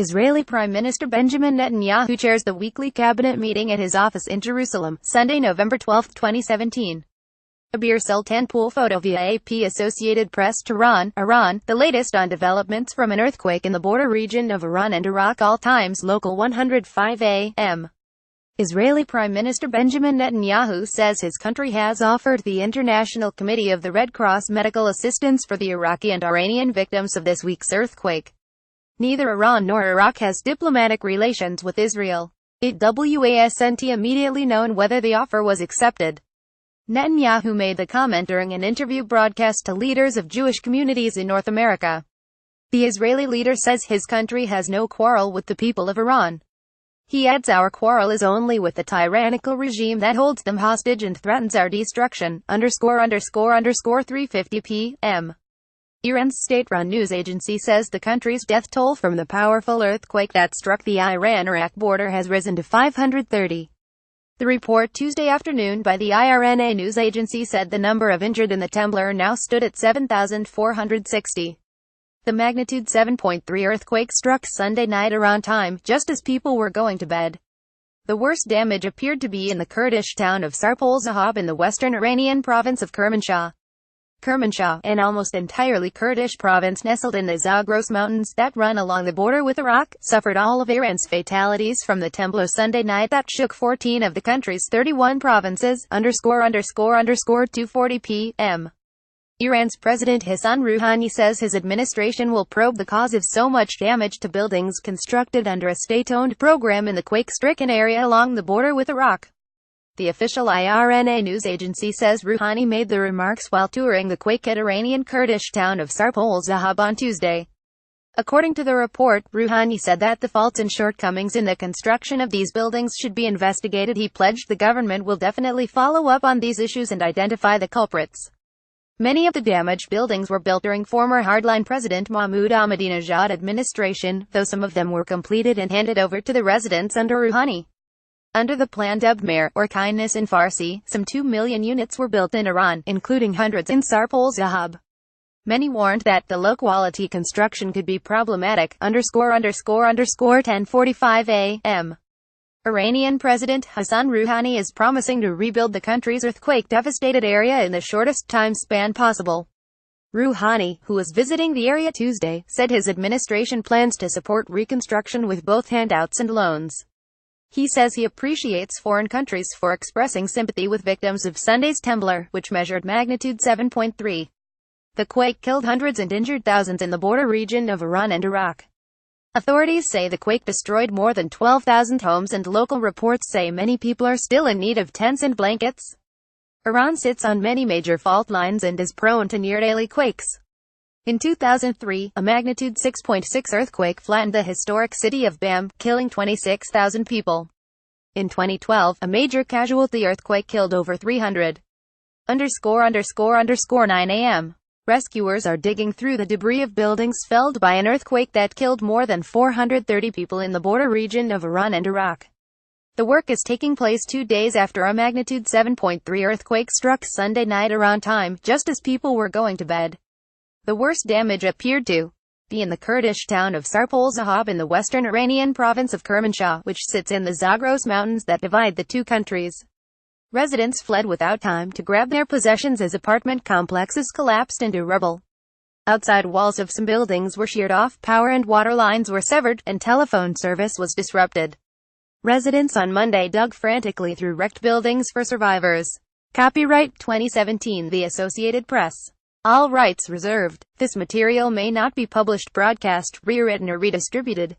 Israeli Prime Minister Benjamin Netanyahu chairs the weekly cabinet meeting at his office in Jerusalem, Sunday, November 12, 2017. Abir SultanPool Photo via AP Associated Press TEHRAN, Iran. The latest on developments from an earthquake in the border region of Iran and Iraq. All times local 105 AM. Israeli Prime Minister Benjamin Netanyahu says his country has offered the International Committee of the Red Cross medical assistance for the Iraqi and Iranian victims of this week's earthquake. Neither Iran nor Iraq has diplomatic relations with Israel. It wasn't immediately known whether the offer was accepted. Netanyahu made the comment during an interview broadcast to leaders of Jewish communities in North America. The Israeli leader says his country has no quarrel with the people of Iran. He adds, "Our quarrel is only with the tyrannical regime that holds them hostage and threatens our destruction." 3:50 p.m. Iran's state-run news agency says the country's death toll from the powerful earthquake that struck the Iran-Iraq border has risen to 530. The report Tuesday afternoon by the IRNA news agency said the number of injured in the tremor now stood at 7,460. The magnitude 7.3 earthquake struck Sunday night Iran time, just as people were going to bed. The worst damage appeared to be in the Kurdish town of Sarpol Zahab in the western Iranian province of Kermanshah. Kermanshah, an almost entirely Kurdish province nestled in the Zagros Mountains that run along the border with Iraq, suffered all of Iran's fatalities from the tremor Sunday night that shook 14 of the country's 31 provinces. 2:40 p.m. Iran's President Hassan Rouhani says his administration will probe the cause of so much damage to buildings constructed under a state-owned program in the quake-stricken area along the border with Iraq. The official IRNA news agency says Rouhani made the remarks while touring the quake-hit Iranian Kurdish town of Sarpol Zahab on Tuesday. According to the report, Rouhani said that the faults and shortcomings in the construction of these buildings should be investigated. He pledged the government will definitely follow up on these issues and identify the culprits. Many of the damaged buildings were built during former hardline President Mahmoud Ahmadinejad administration, though some of them were completed and handed over to the residents under Rouhani. Under the plan dubbed Mehr, or kindness in Farsi, some 2 million units were built in Iran, including hundreds in Sarpol Zahab. Many warned that the low-quality construction could be problematic. 10:45 a.m. Iranian President Hassan Rouhani is promising to rebuild the country's earthquake-devastated area in the shortest time span possible. Rouhani, who was visiting the area Tuesday, said his administration plans to support reconstruction with both handouts and loans. He says he appreciates foreign countries for expressing sympathy with victims of Sunday's tremor, which measured magnitude 7.3. The quake killed hundreds and injured thousands in the border region of Iran and Iraq. Authorities say the quake destroyed more than 12,000 homes, and local reports say many people are still in need of tents and blankets. Iran sits on many major fault lines and is prone to near-daily quakes. In 2003, a magnitude 6.6 earthquake flattened the historic city of Bam, killing 26,000 people. In 2012, a major casualty earthquake killed over 300. 9 a.m. Rescuers are digging through the debris of buildings felled by an earthquake that killed more than 430 people in the border region of Iran and Iraq. The work is taking place 2 days after a magnitude 7.3 earthquake struck Sunday night Iran time, just as people were going to bed. The worst damage appeared to be in the Kurdish town of Sarpol Zahab in the western Iranian province of Kermanshah, which sits in the Zagros Mountains that divide the two countries. Residents fled without time to grab their possessions as apartment complexes collapsed into rubble. Outside walls of some buildings were sheared off, power and water lines were severed, and telephone service was disrupted. Residents on Monday dug frantically through wrecked buildings for survivors. Copyright 2017 The Associated Press. All rights reserved. This material may not be published, broadcast, rewritten or redistributed.